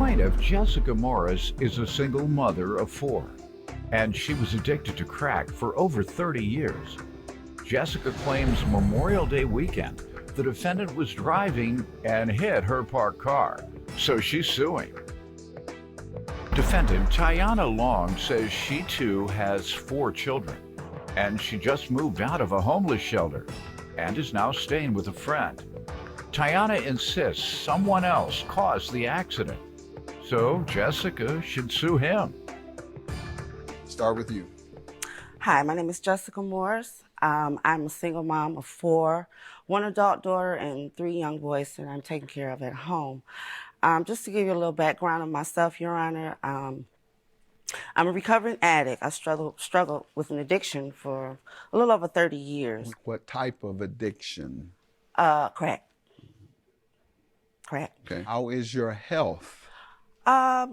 plaintiff, Jessica Morris, is a single mother of 4, and she was addicted to crack for over 30 years. Jessica claims Memorial Day weekend, the defendant was driving and hit her parked car, so she's suing. Defendant Tiana Long says she too has 4 children, and she just moved out of a homeless shelter and is now staying with a friend. Tiana insists someone else caused the accident, so Jessica should sue him. Start with you. Hi, my name is Jessica Morris. I'm a single mom of 4, 1 adult daughter and 3 young boys that I'm taking care of at home. Just to give you a little background on myself, Your Honor, I'm a recovering addict. I struggled with an addiction for a little over 30 years. What type of addiction? Crack. Okay. How is your health?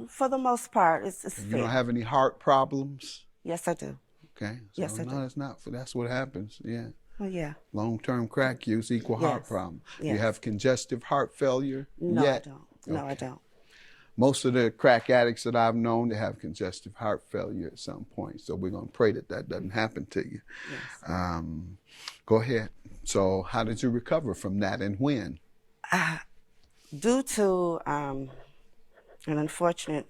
For the most part, it's You fair. don't have any heart problems? Yes, I do. Okay. So Yes, I do. No, it's not. That's what happens. Yeah. Oh, yeah. Long-term crack use equal heart Yes. problem. Yes. You have congestive heart failure? No, yet? I don't. No, I don't. Most of the crack addicts that I've known, they have congestive heart failure at some point. So we're going to pray that that doesn't happen to you. Yes. Go ahead. So how did you recover from that and when? Due to an unfortunate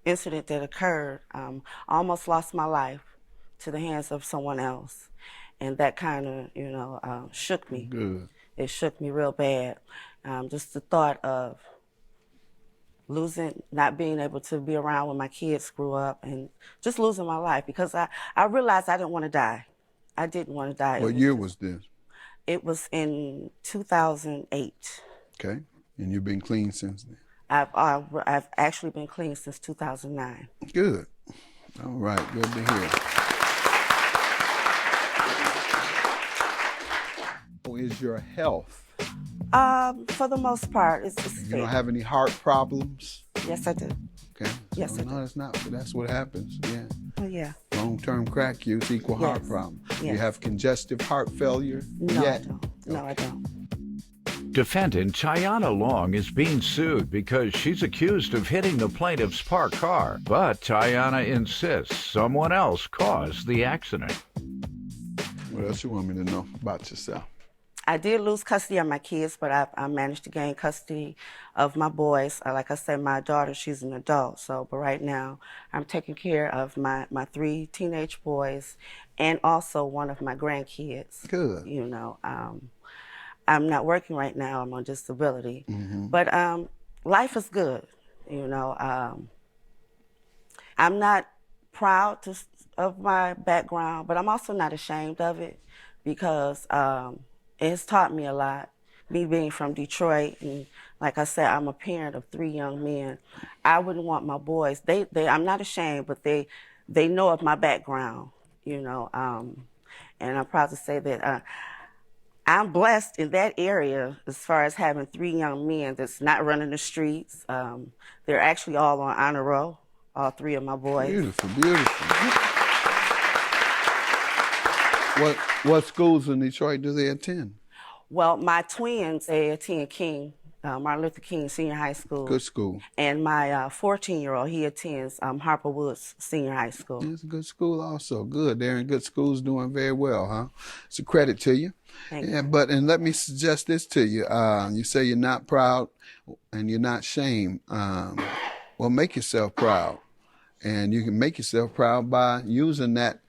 incident that occurred, I almost lost my life to the hands of someone else. And that kind of, shook me. Good. It shook me real bad. Just the thought of losing, not being able to be around when my kids grew up and just losing my life because I realized I didn't want to die. I didn't want to die. What year was this? It was in 2008. Okay. And you've been clean since then? I've actually been clean since 2009. Good. All right. Good to hear. How is your health? For the most part, it's You fair. don't have any heart problems? Yes, I do. Okay. Yes, I No, it's not. That's what happens. Yeah. Oh, yeah. Long-term crack use equal heart Yes. problem. You Yes. have congestive heart failure? No, yet? I don't. No, I don't. Defendant Tiana Long is being sued because she's accused of hitting the plaintiff's parked car, but Tiana insists someone else caused the accident. What else you want me to know about yourself? I did lose custody of my kids, but I managed to gain custody of my boys. Like I said, my daughter, she's an adult. But right now, I'm taking care of my 3 teenage boys and also one of my grandkids. Good. I'm not working right now. I'm on disability. Mm-hmm. But life is good. I'm not proud of my background, but I'm also not ashamed of it because it has taught me a lot. Me being from Detroit, and like I said, I'm a parent of 3 young men. I wouldn't want my boys. I'm not ashamed, but they know of my background, and I'm proud to say that I'm blessed in that area as far as having 3 young men that's not running the streets. They're actually all on honor roll, all 3 of my boys. Beautiful, beautiful. What schools in Detroit do they attend? Well, my twins, they attend Martin Luther King Senior High School. Good school. And my 14-year-old, he attends Harper Woods Senior High School. It's a good school also. Good. They're in good schools doing very well, huh? It's a credit to you. Thank Yeah, you. and let me suggest this to you. You say you're not proud and you're not shamed. Well, make yourself proud. And you can make yourself proud by using that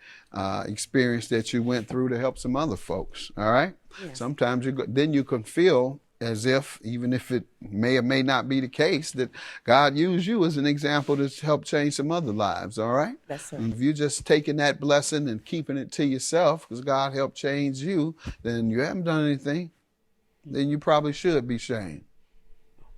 experience that you went through to help some other folks, all right? Yes. Sometimes then you can feel as if, even if it may or may not be the case, that God used you as an example to help change some other lives, all right? That's right. And if you're just taking that blessing and keeping it to yourself because God helped change you, then you haven't done anything. Then you probably should be shamed.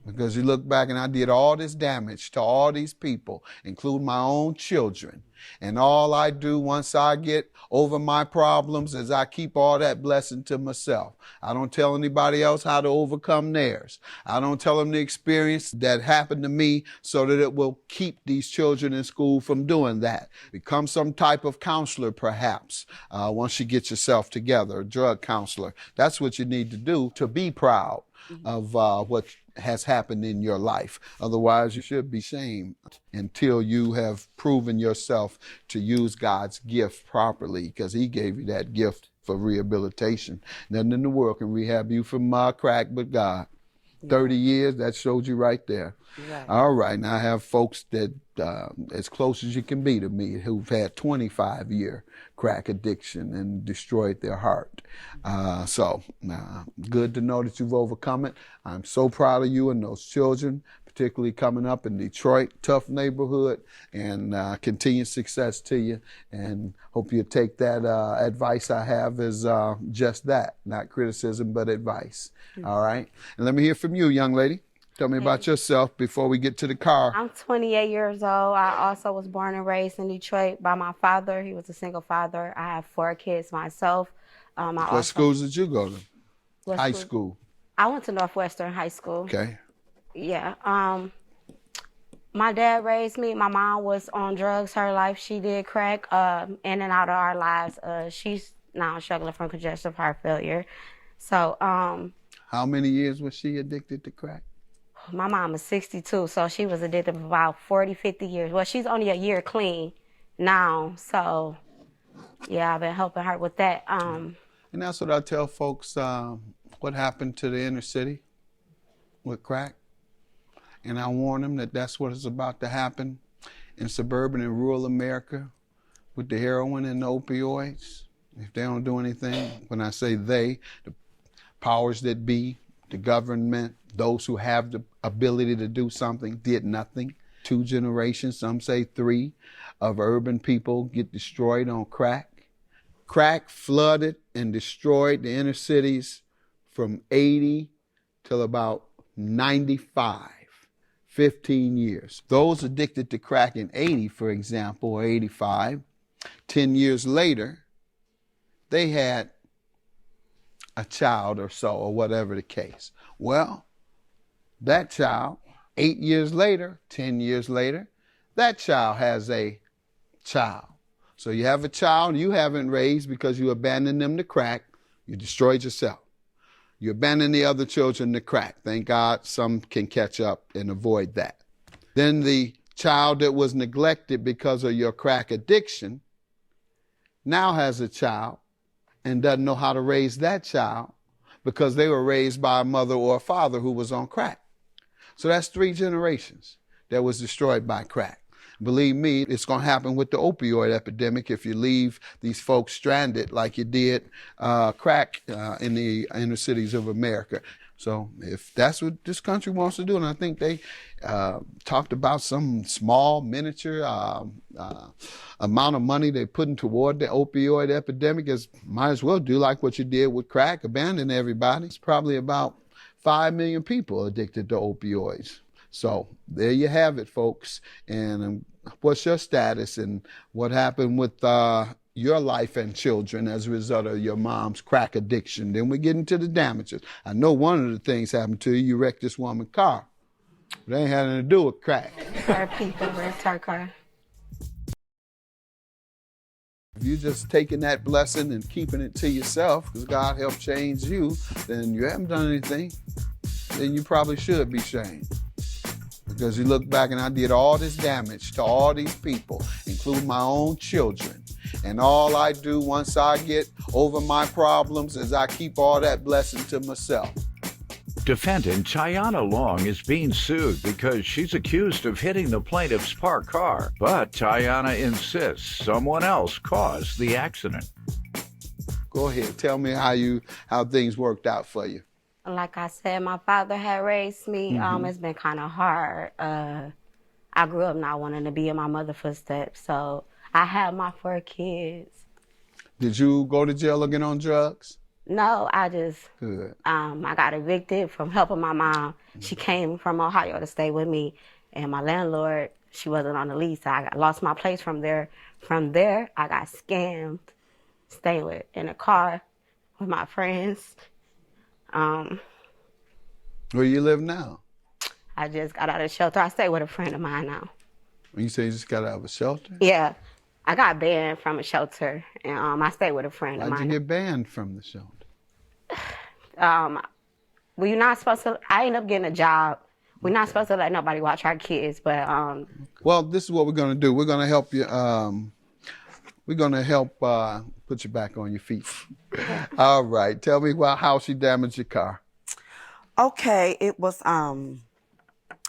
Because you look back and I did all this damage to all these people, including my own children. And all I do once I get over my problems is I keep all that blessing to myself. I don't tell anybody else how to overcome theirs. I don't tell them the experience that happened to me so that it will keep these children in school from doing that. Become some type of counselor, perhaps, once you get yourself together, a drug counselor. That's what you need to do to be proud of what has happened in your life. Otherwise, you should be shamed until you have proven yourself to use God's gift properly, because he gave you that gift for rehabilitation. Nothing in the world can rehab you from crack but God. 30 years, that showed you right there. Right. All right, now I have folks that, as close as you can be to me, who've had 25-year crack addiction and destroyed their heart. So good to know that you've overcome it. I'm so proud of you and those children, particularly coming up in Detroit, tough neighborhood, and continued success to you. And hope you take that advice I have as just that, not criticism, but advice. All right? And let me hear from you, young lady. Tell me about yourself before we get to the car. I'm 28 years old. I also was born and raised in Detroit by my father. He was a single father. I have 4 kids myself. What schools did you go to? High school. I went to Northwestern High School. Okay. Yeah. My dad raised me. My mom was on drugs her life. She did crack in and out of our lives. She's now struggling from congestive heart failure. So how many years was she addicted to crack? my mom is 62, so she was addicted for about 40, 50 years. Well, she's only a year clean now, so yeah, I've been helping her with that. And that's what I tell folks, what happened to the inner city with crack. And I warn them that that's what is about to happen in suburban and rural America with the heroin and the opioids. If they don't do anything, when I say they, the powers that be, the government, those who have the ability to do something, did nothing. 2 generations, some say 3, of urban people get destroyed on crack. Crack flooded and destroyed the inner cities from 80 till about 95, 15 years. Those addicted to crack in 80, for example, or 85, 10 years later, they had a child or so, or whatever the case. Well, that child, 8 years later, 10 years later, that child has a child. So you have a child you haven't raised because you abandoned them to crack. You destroyed yourself. You abandon the other children to crack. Thank God some can catch up and avoid that. Then the child that was neglected because of your crack addiction now has a child and doesn't know how to raise that child because they were raised by a mother or a father who was on crack. So that's 3 generations that was destroyed by crack. Believe me, it's going to happen with the opioid epidemic if you leave these folks stranded like you did crack in the inner cities of America. So if that's what this country wants to do, and I think they talked about some small miniature amount of money they're putting toward the opioid epidemic, is might as well do like what you did with crack, abandon everybody. It's probably about 5 million people addicted to opioids. So there you have it, folks. And what's your status and what happened with your life and children as a result of your mom's crack addiction? Then we get into the damages. I know one of the things happened to you. You wrecked this woman's car. It ain't had anything to do with crack. Her people wrecked her car. If you're just taking that blessing and keeping it to yourself because God helped change you, then you haven't done anything. Then you probably should be shamed. Because you look back and I did all this damage to all these people, including my own children. And all I do once I get over my problems is I keep all that blessing to myself. Defendant Tiana Long is being sued because she's accused of hitting the plaintiff's parked car. But Tiana insists someone else caused the accident. Go ahead, tell me how things worked out for you. Like I said, my father had raised me. It's been kind of hard. I grew up not wanting to be in my mother's footsteps, so I had my 4 kids. Did you go to jail or get on drugs? No, I just, Good. I got evicted from helping my mom. She came from Ohio to stay with me, and my landlord, she wasn't on the lease. So I lost my place from there. From there, I got scammed, staying in a car with my friends. Where you live now? I just got out of the shelter. I stay with a friend of mine now. When you say you just got out of a shelter? Yeah. I got banned from a shelter, and I stay with a friend of Why'd mine. you get banned from the shelter? Well, you're not supposed to. I ended up getting a job. We're not supposed to let nobody watch our kids, but Well, this is what we're going to do. We're going to help you. We're going to help put you back on your feet. All right. Tell me how she damaged your car. Okay, it was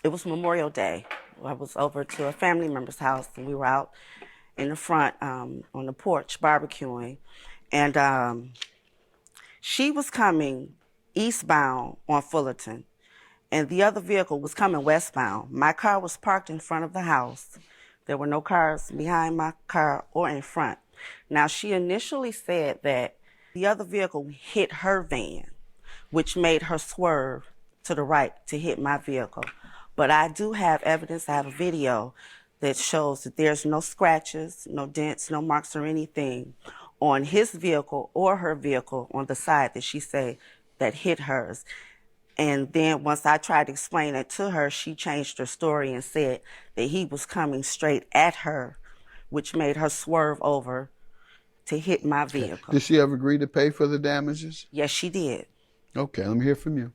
Memorial Day. I was over to a family member's house, and we were out in the front on the porch barbecuing, and she was coming eastbound on Fullerton, and the other vehicle was coming westbound. My car was parked in front of the house. There were no cars behind my car or in front. Now, she initially said that the other vehicle hit her van, which made her swerve to the right to hit my vehicle. But I do have evidence. I have a video that shows that there's no scratches, no dents, no marks or anything on his vehicle or her vehicle on the side that she said that hit hers. And then once I tried to explain it to her, she changed her story and said that he was coming straight at her, which made her swerve over to hit my vehicle. Did she ever agree to pay for the damages? Yes, she did. Okay, let me hear from you.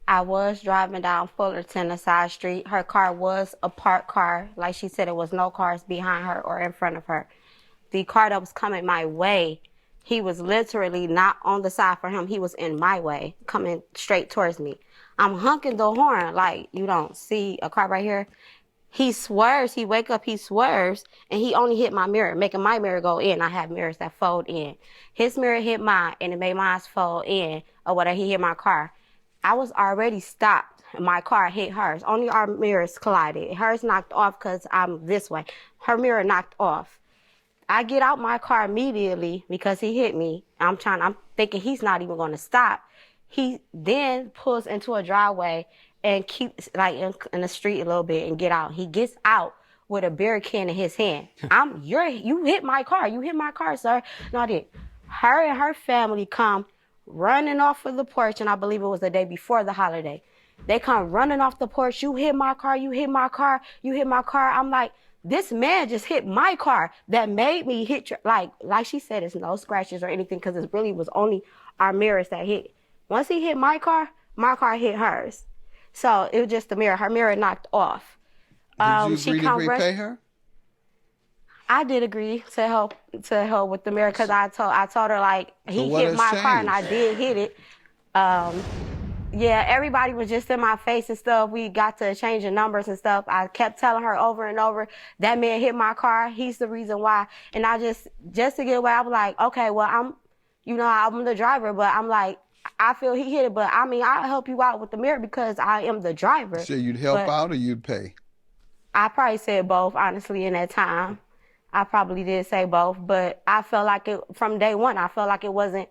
I was driving down Fullerton, a side street. Her car was a parked car. Like she said, there was no cars behind her or in front of her. The car that was coming my way, he was literally not on the side for him. He was in my way, coming straight towards me. I'm honking the horn like, you don't see a car right here? He swerves, he wake up, he swerves, and he only hit my mirror, making my mirror go in. I have mirrors that fold in. His mirror hit mine, and it made mine fold in, or whatever, he hit my car. I was already stopped. My car hit hers. Only our mirrors collided. Hers knocked off because I'm this way. Her mirror knocked off. I get out my car immediately because he hit me. I'm thinking he's not even going to stop. He then pulls into a driveway and keeps like in the street a little bit and get out. He gets out with a beer can in his hand. You hit my car. You hit my car, sir. No, I didn't. Her and her family come running off of the porch, and I believe it was the day before the holiday. They come running off the porch. You hit my car. You hit my car. You hit my car. I'm like, this man just hit my car that made me hit your, like she said, it's no scratches or anything because it really was only our mirrors that hit. Once he hit my car hit hers. So it was just the mirror. Her mirror knocked off. Did you agree to repay her? I did agree to help with the mirror because I told her like he hit my car and I did hit it. Yeah, everybody was just in my face and stuff. We got to changing numbers and stuff. I kept telling her over and over, that man hit my car. He's the reason why. And I just to get away, I was like, okay, well, I'm the driver, but I'm like, I feel he hit it, but I mean, I'll help you out with the mirror because I am the driver. So you'd help out or you'd pay? I probably said both, honestly, in that time. I probably did say both, but I felt like from day one, I felt like it wasn't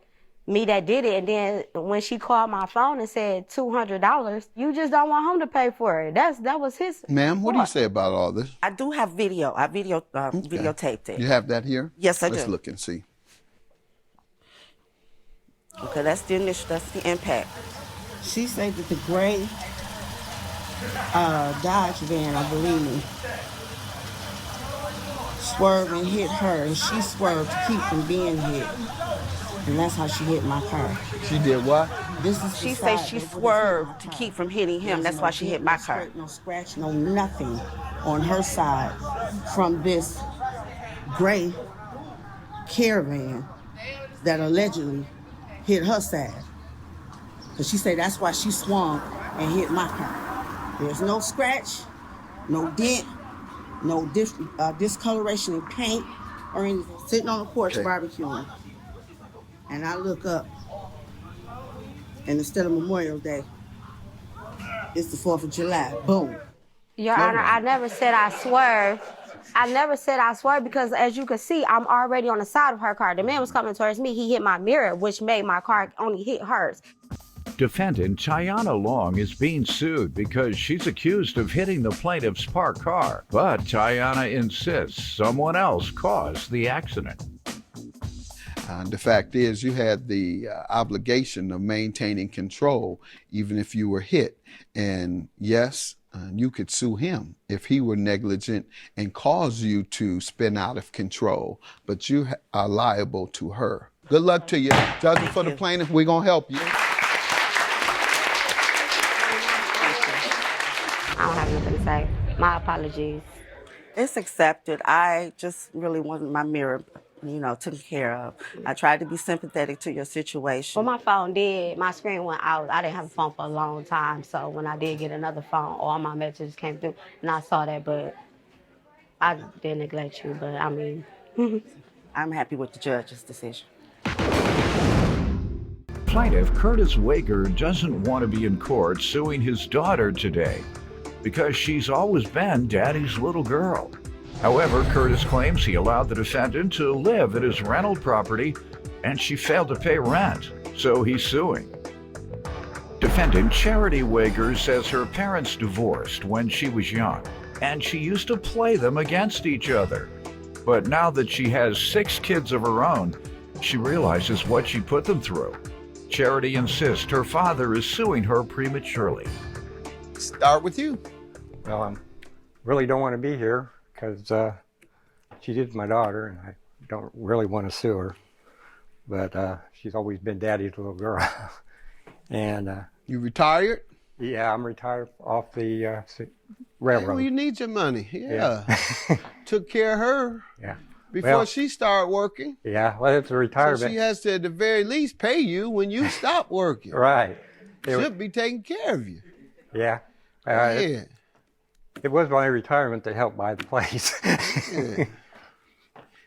me that did it. And then when she called my phone and said $200, you just don't want him to pay for it. That was his. Ma'am, what do you say about all this? I do have video. I videotaped it. You have that here? Yes, I do. Let's look and see. Okay, that's the initial. That's the impact. She said that the gray Dodge van, I believe, swerved and hit her, and she swerved to keep from being hit. And that's how she hit my car. She did what? She said she swerved to keep from hitting him. That's why she hit my car. No scratch, no nothing on her side from this gray caravan that allegedly hit her side. Because she said that's why she swung and hit my car. There's no scratch, no dent, no discoloration in paint or anything. Sitting on the porch barbecuing. And I look up, and instead of Memorial Day, it's the 4th of July. Boom. Your Honor, I never said I swerved. I never said I swerved because, as you can see, I'm already on the side of her car. The man was coming towards me. He hit my mirror, which made my car only hit hers. Defendant Tiana Long is being sued because she's accused of hitting the plaintiff's parked car. But Tiana insists someone else caused the accident. The fact is, you had the obligation of maintaining control, even if you were hit. And yes, you could sue him if he were negligent and cause you to spin out of control. But you are liable to her. Good luck to you. Judging for the plaintiff, we're going to help you. say. My apologies. It's accepted. I just really wanted my mirror, taken care of. I tried to be sympathetic to your situation. Well, my phone did. My screen went out. I didn't have a phone for a long time. So when I did get another phone, all my messages came through, and I saw that, but I didn't neglect you. But I mean, I'm happy with the judge's decision. Plaintiff Curtis Wager doesn't want to be in court suing his daughter today because she's always been Daddy's little girl. However, Curtis claims he allowed the defendant to live at his rental property and she failed to pay rent, so he's suing. Defendant Charity Wager says her parents divorced when she was young and she used to play them against each other. But now that she has 6 kids of her own, she realizes what she put them through. Charity insists her father is suing her prematurely. Start with you. Well, I really don't want to be here because she did my daughter, and I don't really want to sue her. But she's always been Daddy's little girl. And You retired? yeah, I'm retired off the railroad. Well, you need your money. Yeah. Took care of her Yeah. before Well, she started working. Yeah, well, it's a So retirement. she has to, at the very least, pay you when you stop working. Right. Should be taking care of you. Yeah. Yeah. It was my retirement that helped buy the place. Yeah.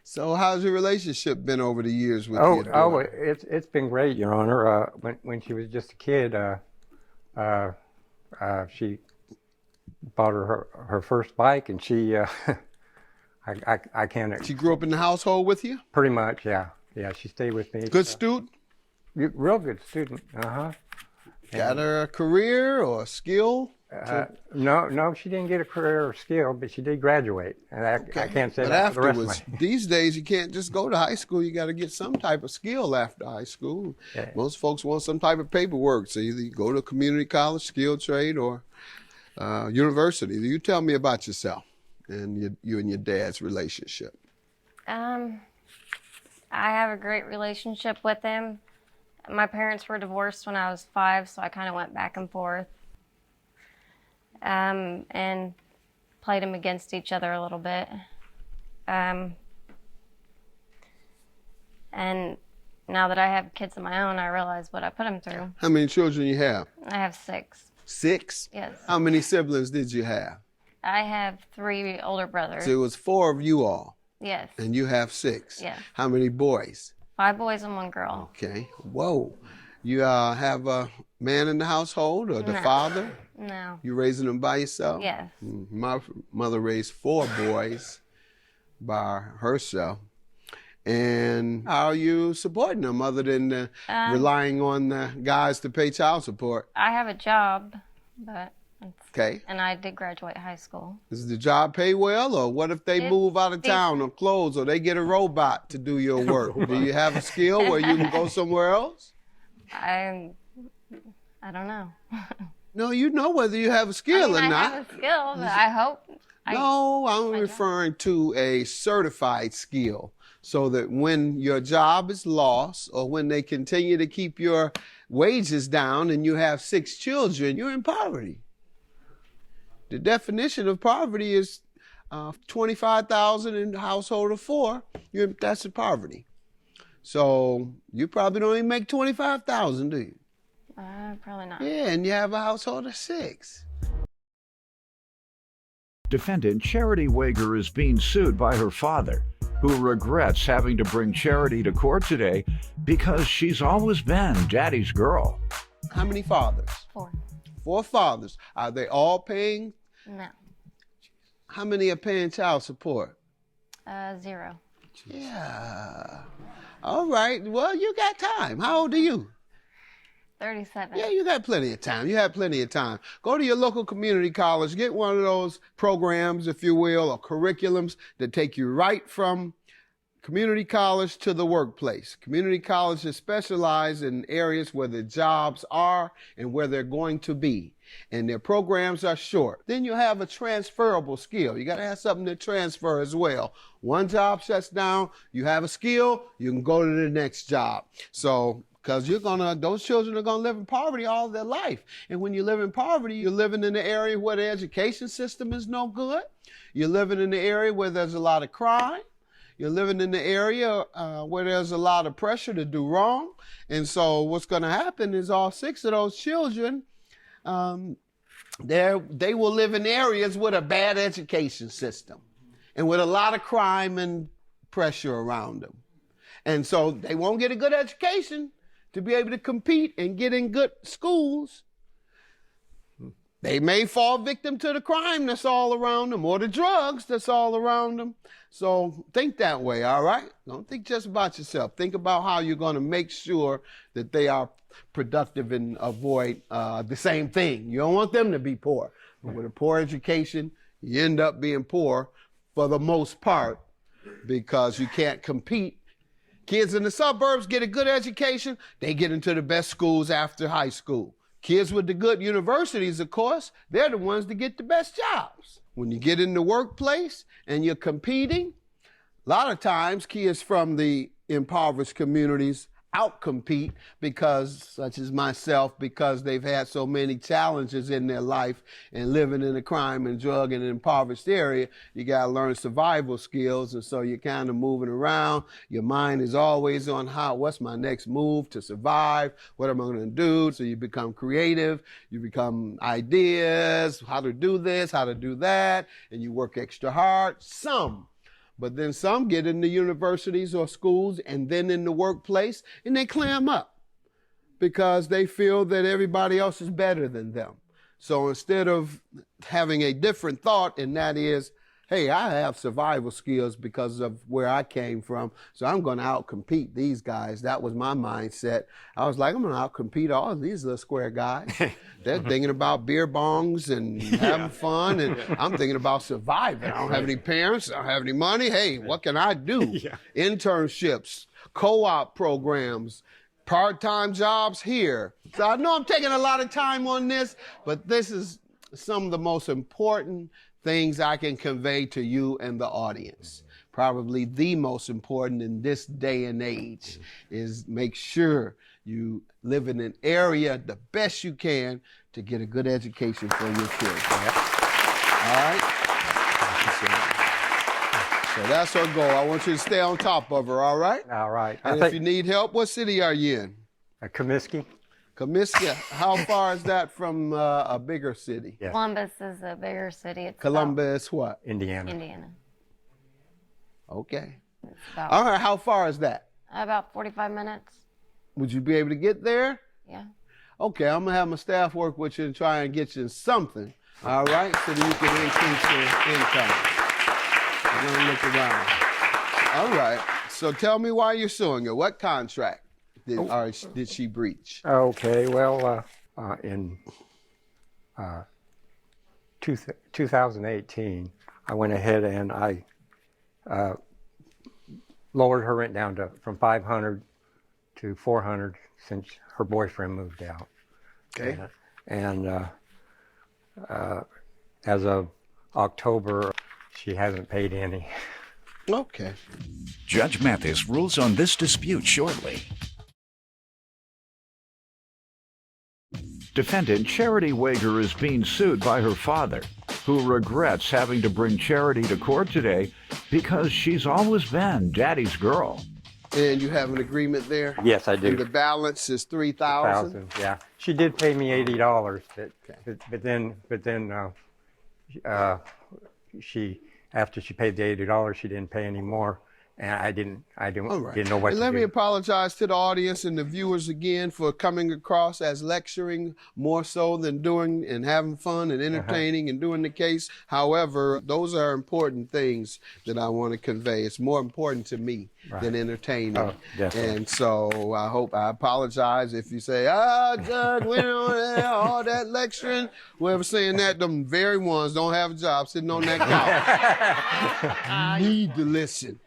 So how's your relationship been over the years with Oh, your daughter? it's been great, Your Honor. When she was just a kid, she bought her first bike, and she I can't. She grew up in the household with you? Pretty much, yeah. Yeah, she stayed with me. Good student? Real good student. Uh-huh. Got her a career or a skill? No, she didn't get a career or skill, but she did graduate. And I can't say But that for the rest of afterwards, my... these days you can't just go to high school. You got to get some type of skill after high school. Yeah. Most folks want some type of paperwork. So either you go to community college, skill trade, or university. You tell me about yourself and you and your dad's relationship. I have a great relationship with him. My parents were divorced when I was 5, so I kind of went back and forth. And played them against each other a little bit. And now that I have kids of my own, I realize what I put them through. How many children you have? I have 6. 6? Yes. How many siblings did you have? I have 3 older brothers. So it was 4 of you all, Yes. and you have 6. Yes. How many boys? 5 boys and 1 girl. Okay. Whoa. You have a man in the household or the No. father? No. You raising them by yourself? Yes. My mother raised 4 boys by herself. And how are you supporting them other than relying on the guys to pay child support? I have a job, but Okay. and I did graduate high school. Does the job pay well, or what if they It's move out of town or close, or they get a robot to do your work? Do you have a skill where you can go somewhere else? I don't know. No, you know whether you have a skill or I not. have a skill, but I hope. No, I'm referring to a certified skill, so that when your job is lost or when they continue to keep your wages down and you have 6 children, you're in poverty. The definition of poverty is $25,000 in a household of 4. That's a poverty. So you probably don't even make $25,000, do you? Probably not. Yeah, and you have a household of 6. Defendant Charity Wager is being sued by her father, who regrets having to bring Charity to court today because she's always been Daddy's girl. How many fathers? 4. 4 fathers. Are they all paying? No. How many are paying child support? 0. Yeah. All right. Well, you got time. How old are you? 37. Yeah, you got plenty of time. You have plenty of time. Go to your local community college, get one of those programs, if you will, or curriculums that take you right from community college to the workplace. Community colleges specialize in areas where the jobs are and where they're going to be. And their programs are short. Then you have a transferable skill. You got to have something to transfer as well. One job shuts down, you have a skill, you can go to the next job. So because those children are gonna live in poverty all their life. And when you live in poverty, you're living in an area where the education system is no good. You're living in an area where there's a lot of crime. You're living in the area where there's a lot of pressure to do wrong. And so what's going to happen is all 6 of those children, they will live in areas with a bad education system and with a lot of crime and pressure around them. And so they won't get a good education to be able to compete and get in good schools. They may fall victim to the crime that's all around them or the drugs that's all around them. So think that way, all right? Don't think just about yourself. Think about how you're going to make sure that they are productive and avoid the same thing. You don't want them to be poor. But with a poor education, you end up being poor for the most part because you can't compete. Kids in the suburbs get a good education, they get into the best schools after high school. Kids with the good universities, of course, they're the ones that get the best jobs. When you get in the workplace and you're competing, a lot of times kids from the impoverished communities outcompete because, such as myself, because they've had so many challenges in their life and living in a crime and drug and impoverished area, you got to learn survival skills. And so you're kind of moving around. Your mind is always on what's my next move to survive? What am I going to do? So you become creative. You become ideas, how to do this, how to do that. And you work extra hard. But then some get into universities or schools and then in the workplace and they clam up because they feel that everybody else is better than them. So instead of having a different thought, and that is, hey, I have survival skills because of where I came from, so I'm going to outcompete these guys. That was my mindset. I was like, I'm going to outcompete all of these little square guys. They're thinking about beer bongs and having fun, and I'm thinking about surviving. I don't have any parents. I don't have any money. Hey, what can I do? Internships, co-op programs, part-time jobs here. So I know I'm taking a lot of time on this, but this is some of the most important things I can convey to you and the audience. Probably the most important in this day and age is make sure you live in an area the best you can to get a good education for your kids. All right? So that's her goal. I want you to stay on top of her, all right? All right. And if you need help, what city are you in? Comiskey. Comiskey. How far is that from a bigger city? Yes. Columbus is a bigger city. It's Columbus, what? Indiana. Indiana. Okay. It's about, All right, how far is that? about 45 minutes. Would you be able to get there? Yeah. Okay, I'm gonna have my staff work with you and try and get you something, all right, so that you can increase your income. I'm gonna look around. All right, so tell me why you're suing her. What contract did she breach? Okay, well, in 2018, I went ahead and I lowered her rent down from $500 to $400 since her boyfriend moved out. Okay. And as of October, she hasn't paid any. Okay. Judge Mathis rules on this dispute shortly. Defendant Charity Wager is being sued by her father, who regrets having to bring Charity to court today because she's always been Daddy's girl. And you have an agreement there? Yes, I do. And the balance is $3,000? Yeah. She did pay me $80, but then she, after she paid the $80, she didn't pay any more. And I didn't know what to do. Let me apologize to the audience and the viewers again for coming across as lecturing more so than doing and having fun and entertaining and doing the case. However, those are important things that I want to convey. It's more important to me than entertaining. Oh, definitely. And so I apologize if you say, Judge, we don't have all that lecturing. Whoever's saying that, them very ones don't have a job sitting on that couch. You need to listen.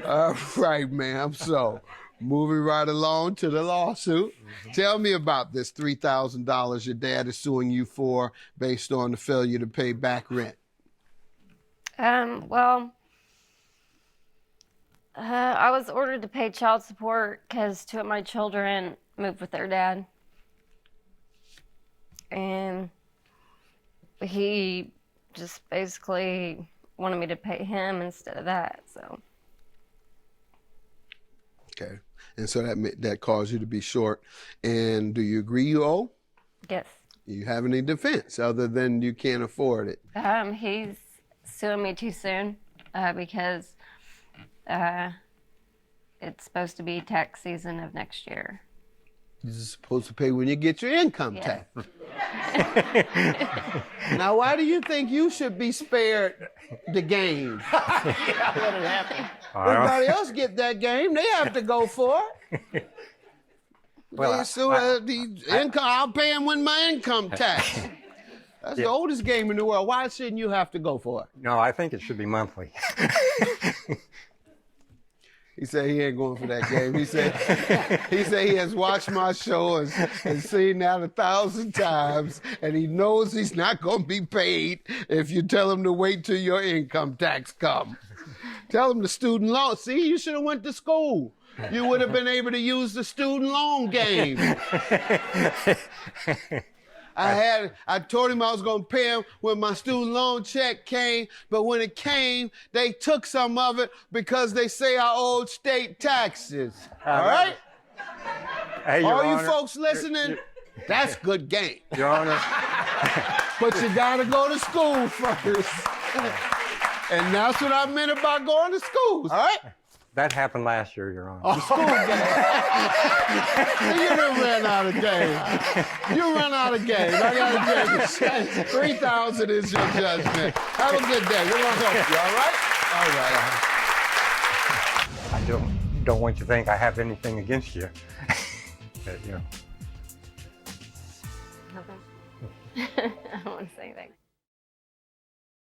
All right, ma'am. So, moving right along to the lawsuit. Tell me about this $3,000 your dad is suing you for based on the failure to pay back rent. Well, I was ordered to pay child support because 2 of my children moved with their dad. And he just basically wanted me to pay him instead of that, so. Okay. And so that caused you to be short. And do you agree you owe? Yes. You have any defense other than you can't afford it? He's suing me too soon because it's supposed to be tax season of next year. You're supposed to pay when you get your income Yeah. tax. Now, why do you think you should be spared the game? Everybody else get that game. They have to go for it. Well, I'll pay him when my income tax. That's the oldest game in the world. Why shouldn't you have to go for it? no, I think it should be monthly. He said he ain't going for that game. He said he has watched my show and seen that 1,000 times, and he knows he's not going to be paid if you tell him to wait till your income tax come. Tell him the student loan. See, you should have went to school. You would have been able to use the student loan game. I told him I was going to pay him when my student loan check came, but when it came, they took some of it because they say I owed state taxes. All right? Hey, Your All you Honor, folks listening, that's good game. Your Honor, But you got to go to school first. And that's what I meant about going to schools, all right? that happened last year, Your Honor. The school game. You done ran out of game. You run out of game. I got to give you 3,000 is your judgment. Have a good day. We're going to help you, all right? All right. I don't want you to think I have anything against you. But, you know. Nothing. I don't want to say anything.